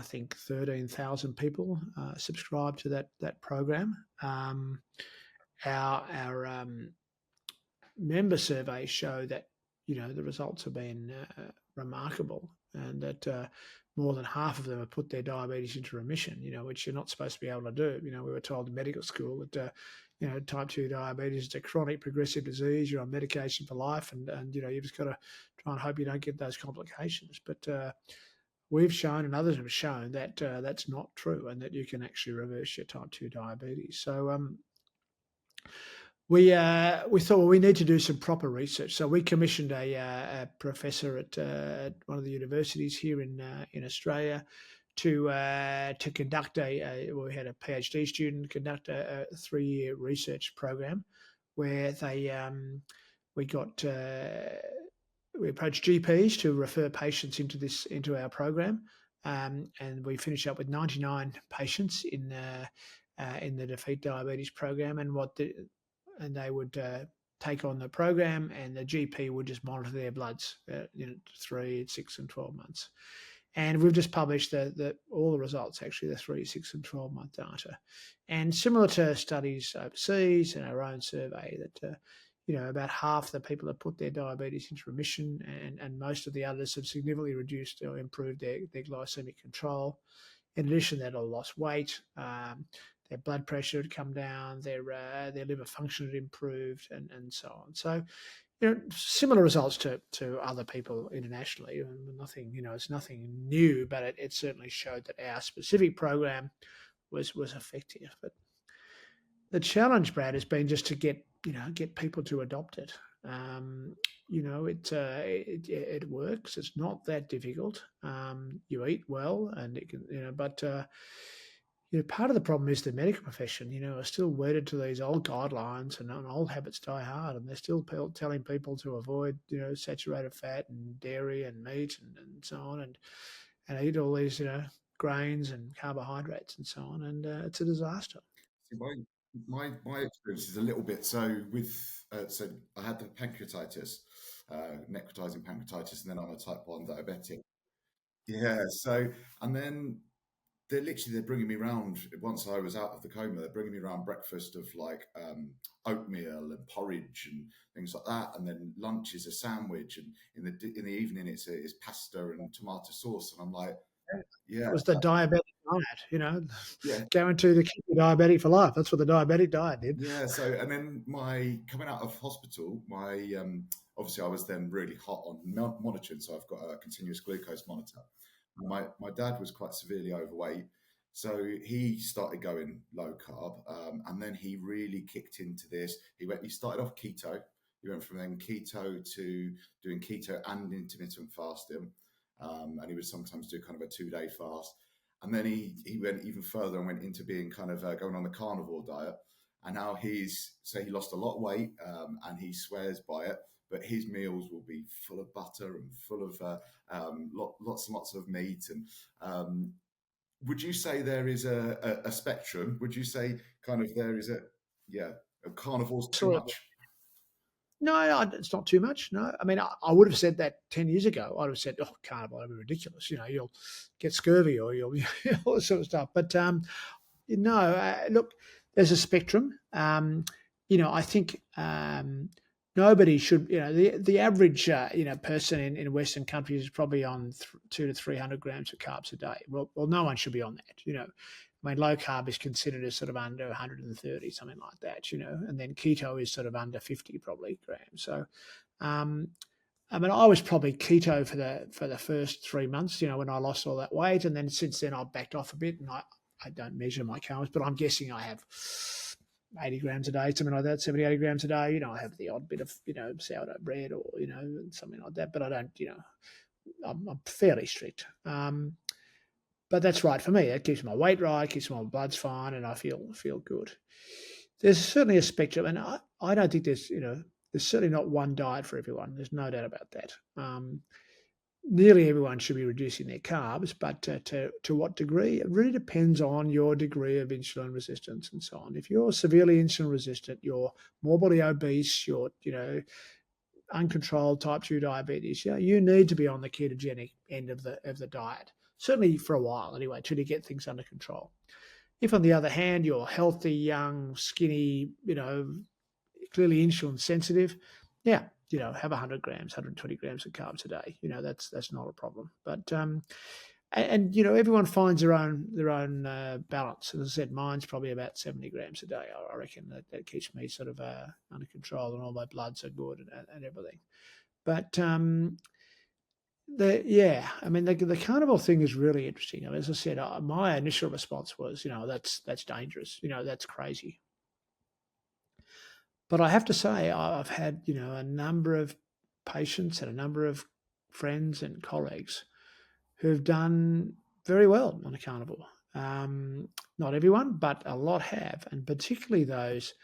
think, 13,000 people subscribe to that program. Our member surveys show that the results have been remarkable, and that more than half of them have put their diabetes into remission. Which you're not supposed to be able to do. We were told in medical school that type 2 diabetes is a chronic progressive disease. You're on medication for life, and you've just got to try and hope you don't get those complications. But we've shown, and others have shown, that that's not true, and that you can actually reverse your type 2 diabetes. So we thought, well, we need to do some proper research. So we commissioned a professor at one of the universities here in Australia to conduct we had a PhD student conduct a 3-year research program where we got we approached GPs to refer patients into our program, and we finished up with 99 patients in the Defeat Diabetes program, and they would take on the program, and the GP would just monitor their bloods, 3, 6, and 12 months. And we've just published all the results, actually, the 3, 6, and 12-month data. And similar to studies overseas and our own survey, that about half the people have put their diabetes into remission, and most of the others have significantly reduced or improved their glycemic control. In addition, they'd all lost weight, their blood pressure had come down, their liver function had improved, and so on. So, similar results to other people internationally. Nothing, it's nothing new, but it certainly showed that our specific program was effective. But the challenge, Brad, has been just to get people to adopt it. It works. It's not that difficult. You eat well, and it can, but part of the problem is the medical profession, are still wedded to these old guidelines, and old habits die hard, and they're still telling people to avoid, saturated fat and dairy and meat and so on, and eat all these, grains and carbohydrates and so on, and it's a disaster. See, my experience is a little bit so with so I had the pancreatitis, necrotizing pancreatitis, and then I'm a type 1 diabetic. Yeah, so and then they're bringing me around once I was out of the coma. They're bringing me around breakfast of like oatmeal and porridge and things like that, and then lunch is a sandwich, and in the evening it's pasta and tomato sauce, and I'm like, It yeah, was the diabetic diet, Yeah. guaranteed to keep you diabetic for life. That's what the diabetic diet did. Yeah, so and then my coming out of hospital, my obviously I was then really hot on monitoring, so I've got a continuous glucose monitor. My dad was quite severely overweight, so he started going low carb, and then he really kicked into this. He started off keto. He went from then keto to doing keto and intermittent fasting, and he would sometimes do kind of a 2 day fast. And then he went even further and went into being kind of going on the carnivore diet. And now he lost a lot of weight, and he swears by it. But his meals will be full of butter and full of lots and lots of meat. And would you say there is a spectrum? Would you say kind of there is a carnivore's too Absolutely. much? No, it's not too much. No, I mean, I would have said that 10 years ago. I'd have said, "Oh, carnivore, that'd be ridiculous. You'll get scurvy or you'll all this sort of stuff." But no, look, there's a spectrum. I think nobody should. The average person in Western countries is probably on 200 to 300 grams of carbs a day. Well, no one should be on that. I mean, low carb is considered as sort of under 130, something like that. And then keto is sort of under 50 probably grams. So, um, I mean, I was probably keto for the first 3 months, when I lost all that weight, and then since then I've backed off a bit, and I don't measure my carbs, but I'm guessing I have 80 grams a day, something like that, 70, 80 grams a day. I have the odd bit of sourdough bread or something like that, but I don't. I'm fairly strict. But that's right for me. It keeps my weight right, keeps my blood's fine, and I feel good. There's certainly a spectrum, and I don't think there's certainly not one diet for everyone. There's no doubt about that. Nearly everyone should be reducing their carbs, but to what degree? It really depends on your degree of insulin resistance and so on. If you're severely insulin resistant, you're morbidly obese, you're uncontrolled type 2 diabetes, you need to be on the ketogenic end of the diet. Certainly for a while anyway, till you get things under control. If on the other hand you're healthy, young, skinny, clearly insulin sensitive, yeah, have 100 grams, 120 grams of carbs a day. That's not a problem. But everyone finds their own balance. As I said, mine's probably about 70 grams a day. I reckon that keeps me sort of under control, and all my bloods are good and everything. But I mean, the carnival thing is really interesting. As I said, my initial response was, that's dangerous. That's crazy. But I have to say, I've had, a number of patients and a number of friends and colleagues who've done very well on a carnivore. Not everyone, but a lot have, and particularly those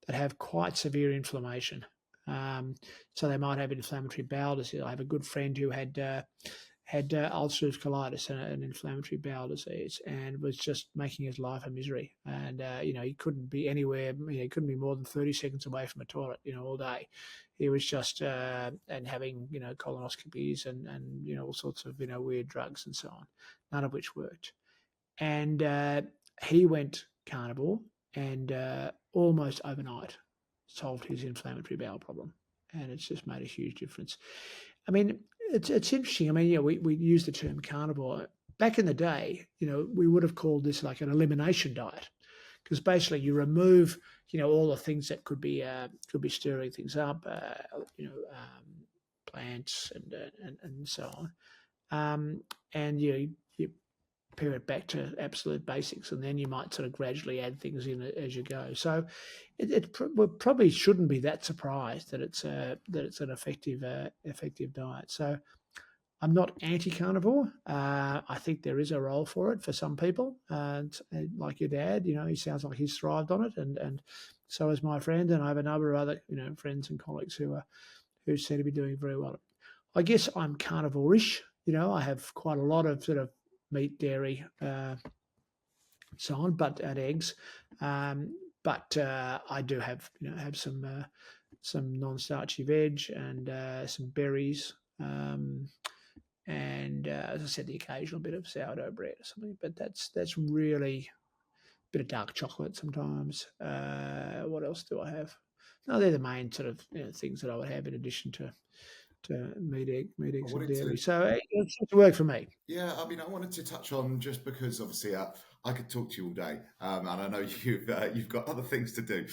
that have quite severe inflammation. So they might have inflammatory bowel disease. I have a good friend who had ulcerative colitis and an inflammatory bowel disease, and was just making his life a misery. And he couldn't be anywhere. He couldn't be more than 30 seconds away from a toilet, all day. He was just and having colonoscopies and all sorts of weird drugs and so on, none of which worked. And he went carnivore, and almost overnight solved his inflammatory bowel problem, and it's just made a huge difference. I mean, it's interesting. I mean, we use the term carnivore. Back in the day, we would have called this like an elimination diet, because basically you remove, all the things that could be stirring things up, plants and so on, and you pare it back to absolute basics, and then you might sort of gradually add things in as you go. So we probably shouldn't be that surprised that it's an effective diet. So I'm not anti-carnivore. I think there is a role for it for some people, and like your dad, he sounds like he's thrived on it, and so is my friend, and I have a number of other friends and colleagues who seem to be doing very well. I guess I'm carnivore-ish. I have quite a lot of sort of meat, dairy, so on, but and eggs. But I do have some non-starchy veg and some berries, and as I said, the occasional bit of sourdough bread or something. But that's really a bit of dark chocolate sometimes. What else do I have? No, they're the main sort of things that I would have in addition meat, I eggs, and wanted dairy. to So it seems to work for me. Yeah, I mean, I wanted to touch on just because obviously I could talk to you all day, and I know you've got other things to do.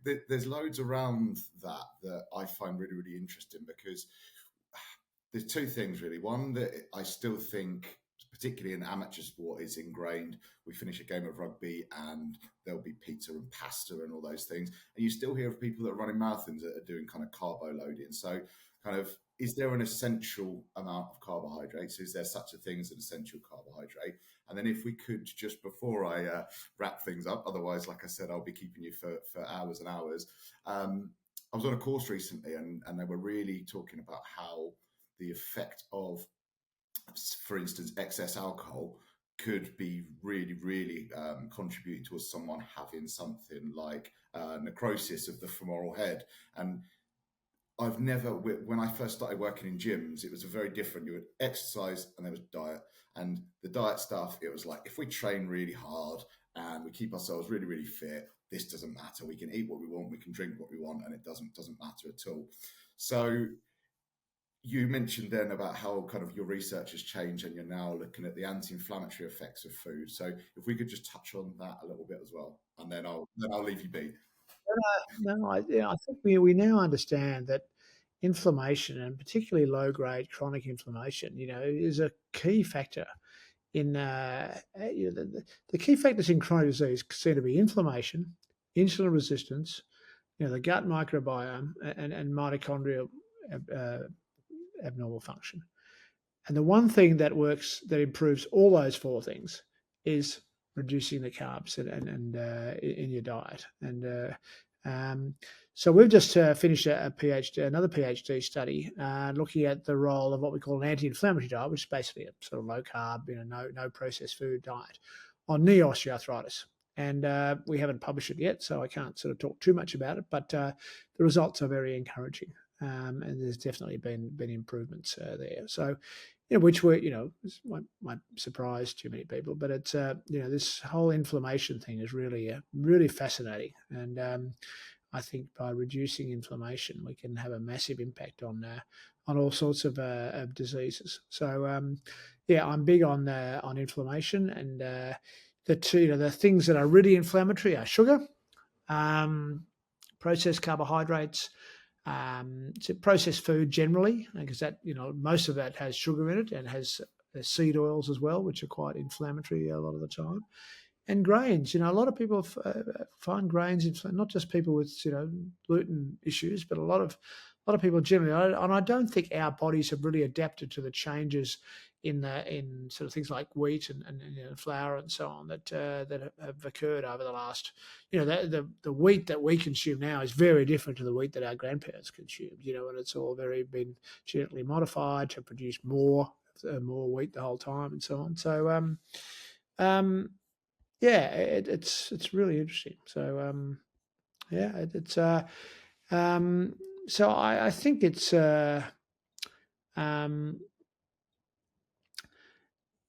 There's loads around that I find really really interesting because there's two things really. One that I still think, particularly in amateur sport, is ingrained. We finish a game of rugby and there'll be pizza and pasta and all those things, and you still hear of people that are running marathons that are doing kind of carbo loading. So, kind of, is there an essential amount of carbohydrates? Is there such a thing as an essential carbohydrate? And then, if we could just before I wrap things up, otherwise, like I said, I'll be keeping you for hours and hours. I was on a course recently, and they were really talking about how the effect of, for instance, excess alcohol could be really, really contributing towards someone having something like necrosis of the femoral head. And I've never, when I first started working in gyms, it was a very different. You would exercise and there was diet. And the diet stuff, it was like, if we train really hard and we keep ourselves really, really fit, this doesn't matter. We can eat what we want, we can drink what we want, and it doesn't matter at all. So you mentioned then about how kind of your research has changed and you're now looking at the anti-inflammatory effects of food. So if we could just touch on that a little bit as well, and then I'll leave you be. No, I think we now understand that inflammation, and particularly low grade chronic inflammation, is a key factor in the key factors in chronic disease seem to be inflammation, insulin resistance, the gut microbiome, and mitochondrial uh, abnormal function. And the one thing that works that improves all those four things is reducing the carbs in your diet. Um, so we've just finished a PhD, another PhD study looking at the role of what we call an anti-inflammatory diet, which is basically a sort of low carb, no processed food diet, on knee osteoarthritis. And we haven't published it yet, so I can't sort of talk too much about it. But the results are very encouraging, and there's definitely been improvements there. So which were, might surprise too many people, but it's, this whole inflammation thing is really, really fascinating. And I think by reducing inflammation, we can have a massive impact on all sorts of diseases. So, yeah, I'm big on inflammation, and the things that are really inflammatory are sugar, um, processed carbohydrates, so processed food generally, because that most of that has sugar in it and has seed oils as well, which are quite inflammatory a lot of the time. And grains, a lot of people find grains, not just people with gluten issues, but a lot of people generally. And I don't think our bodies have really adapted to the changes in sort of things like wheat and flour and so on that have occurred over the last. The wheat that we consume now is very different to the wheat that our grandparents consumed. And it's all very been genetically modified to produce more wheat the whole time and so on. So yeah, it's really interesting. So yeah, it's um, so I think it's um,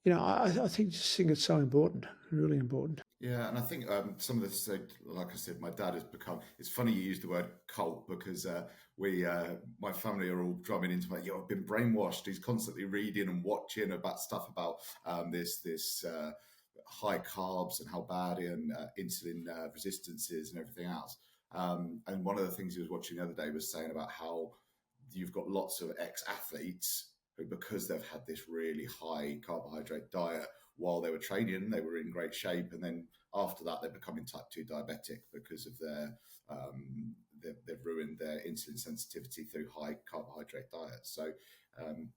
I think it's so important, really important. Yeah, and I think some of this, so, like I said, my dad has become. It's funny you use the word cult because my family are all drumming into my. I've been brainwashed. He's constantly reading and watching about stuff about this high carbs and how bad and insulin resistance is and everything else. And one of the things he was watching the other day was saying about how you've got lots of ex-athletes who, because they've had this really high carbohydrate diet while they were training, they were in great shape, and then after that, they're becoming type 2 diabetic because of they've ruined their insulin sensitivity through high carbohydrate diets. So, um,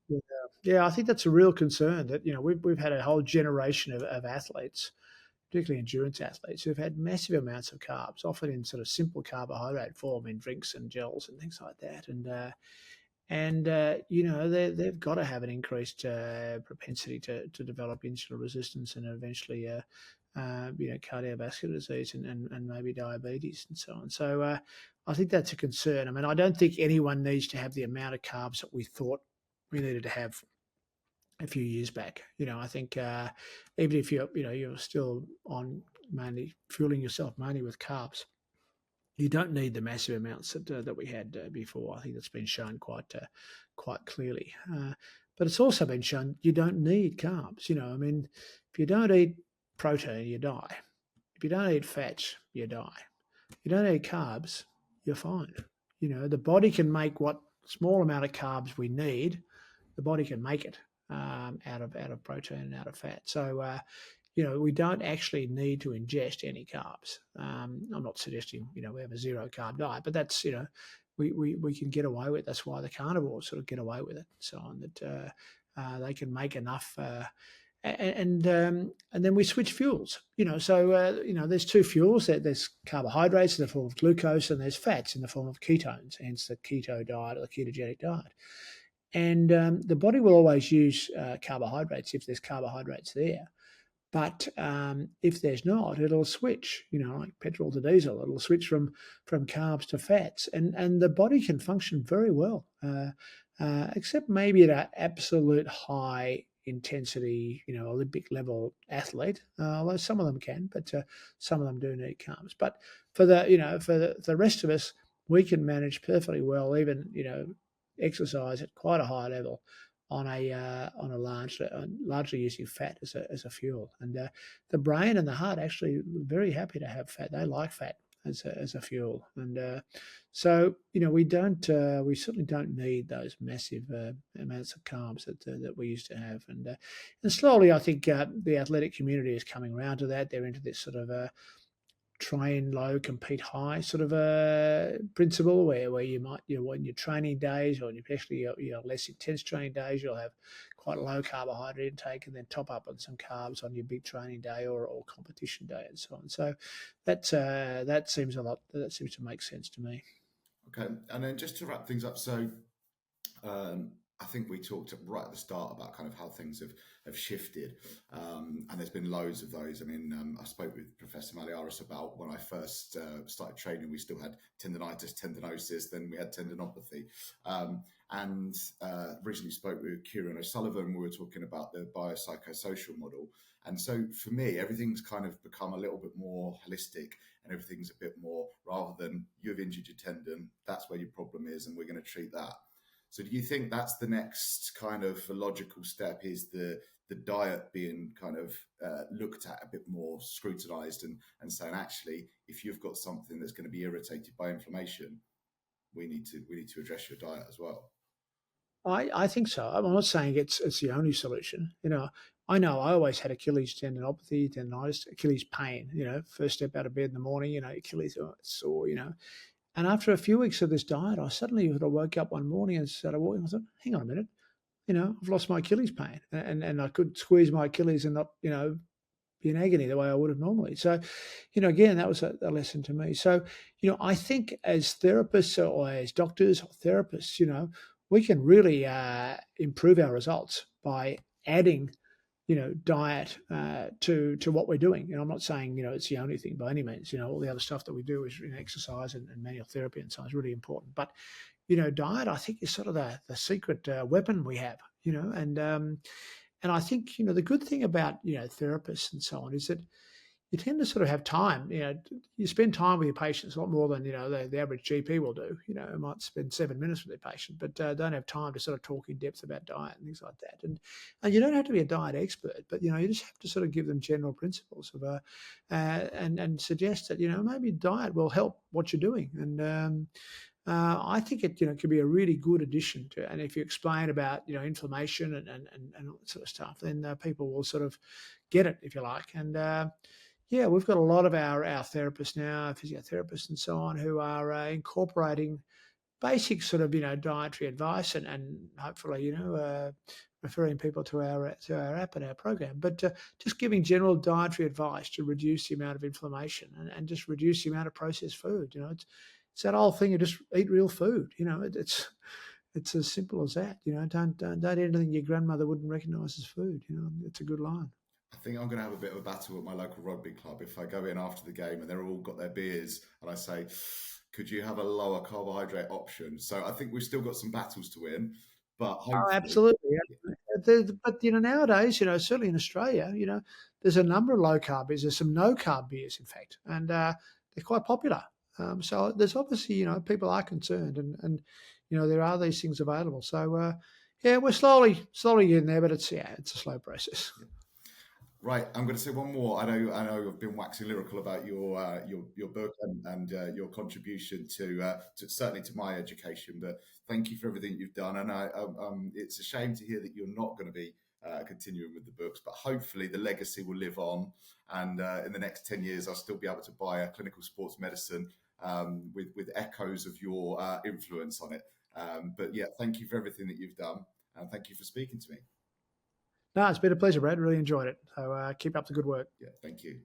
Yeah, yeah, I think that's a real concern that we've had a whole generation of athletes, particularly endurance athletes, who've had massive amounts of carbs, often in sort of simple carbohydrate form in drinks and gels and things like that, and they've got to have an increased propensity to develop insulin resistance and eventually cardiovascular disease and maybe diabetes and so on. So I think that's a concern. I mean, I don't think anyone needs to have the amount of carbs that we thought we needed to have a few years back. I think even if you're still on mainly fueling yourself mainly with carbs, You don't need the massive amounts that we had before. I think that's been shown quite clearly. But it's also been shown you don't need carbs. I mean, if you don't eat protein, you die. If you don't eat fats, you die. If you don't eat carbs, you're fine. The body can make what small amount of carbs we need. The body can make it out of protein and out of fat. So we don't actually need to ingest any carbs. I'm not suggesting, we have a zero carb diet, but that's, we can get away with it. That's why the carnivores sort of get away with it, so on that they can make enough. And then we switch fuels, so there's two fuels. There's carbohydrates in the form of glucose, and there's fats in the form of ketones, hence the keto diet or the ketogenic diet. And the body will always use carbohydrates if there's carbohydrates there. But if there's not, it'll switch, like petrol to diesel. It'll switch from carbs to fats, and the body can function very well, except maybe at an absolute high intensity, Olympic level athlete. Although some of them can, but some of them do need carbs. But for the rest of us, we can manage perfectly well, even exercise at quite a high level on a largely using fat as a fuel. And the brain and the heart actually very happy to have fat. They like fat as a fuel. And so we certainly don't need those massive amounts of carbs that we used to have. And slowly, I think the athletic community is coming around to that. They're into this sort of train low, compete high sort of a principle where you might, when your training days, or especially your less intense training days, you'll have quite a low carbohydrate intake and then top up on some carbs on your big training day or competition day and so on. So that seems to make sense to me. Okay, and then just to wrap things up, so I think we talked right at the start about kind of how things have shifted, and there's been loads of those. I mean, I spoke with Professor Maliaris about when I first started training, we still had tendinitis, tendinosis, then we had tendinopathy, and recently spoke with Kieran O'Sullivan. We were talking about the biopsychosocial model, and so for me, everything's kind of become a little bit more holistic, and everything's a bit more, rather than you've injured your tendon, that's where your problem is, and we're going to treat that. So do you think that's the next kind of logical step, is the diet being kind of looked at a bit more, scrutinized, and saying, actually, if you've got something that's going to be irritated by inflammation, we need to address your diet as well? I think so. I'm not saying it's the only solution. I know I always had Achilles tendinopathy, tendinitis, Achilles pain. First step out of bed in the morning, Achilles sore. And after a few weeks of this diet, I suddenly woke up one morning and started walking. I thought, hang on a minute, I've lost my Achilles pain, and I could squeeze my Achilles and not, be in agony the way I would have normally. So, again, that was a lesson to me. So, I think as therapists or as doctors or therapists, we can really improve our results by adding, diet to what we're doing. I'm not saying, it's the only thing by any means. All the other stuff that we do is exercise and manual therapy and so on is really important. But, diet, I think, is sort of the secret weapon we have, and I think, the good thing about, therapists and so on is that you tend to sort of have time, you spend time with your patients a lot more than, the average GP will do. Who might spend 7 minutes with their patient, but don't have time to sort of talk in depth about diet and things like that. And you don't have to be a diet expert, but, you just have to sort of give them general principles of, and suggest that, maybe diet will help what you're doing. And, I think it could be a really good addition to, and if you explain about inflammation and all that sort of stuff, then people will sort of get it, if you like. And yeah, we've got a lot of our therapists now, physiotherapists and so on, who are incorporating basic sort of dietary advice and hopefully referring people to our app and our program, but just giving general dietary advice to reduce the amount of inflammation and just reduce the amount of processed food. It's that whole thing of just eat real food. It's as simple as that. Don't eat anything your grandmother wouldn't recognise as food. It's a good line. I think I'm going to have a bit of a battle at my local rugby club if I go in after the game and they're all got their beers and I say, could you have a lower carbohydrate option? So I think we've still got some battles to win, but Oh, hopefully, absolutely. But nowadays, certainly in Australia, there's a number of low carb beers. There's some no carb beers, in fact, and they're quite popular. So there's obviously, people are concerned, and there are these things available. So yeah, we're slowly getting there, but it's a slow process. Right, I'm going to say one more. I know, I've been waxing lyrical about your book and your contribution to certainly to my education. But thank you for everything you've done. And it's a shame to hear that you're not going to be continuing with the books, but hopefully the legacy will live on. And in the next 10 years, I'll still be able to buy a clinical sports medicine with echoes of your influence on it. But yeah, thank you for everything that you've done, and thank you for speaking to me. No, it's been a pleasure, Brad. Really enjoyed it. So keep up the good work. Yeah, thank you.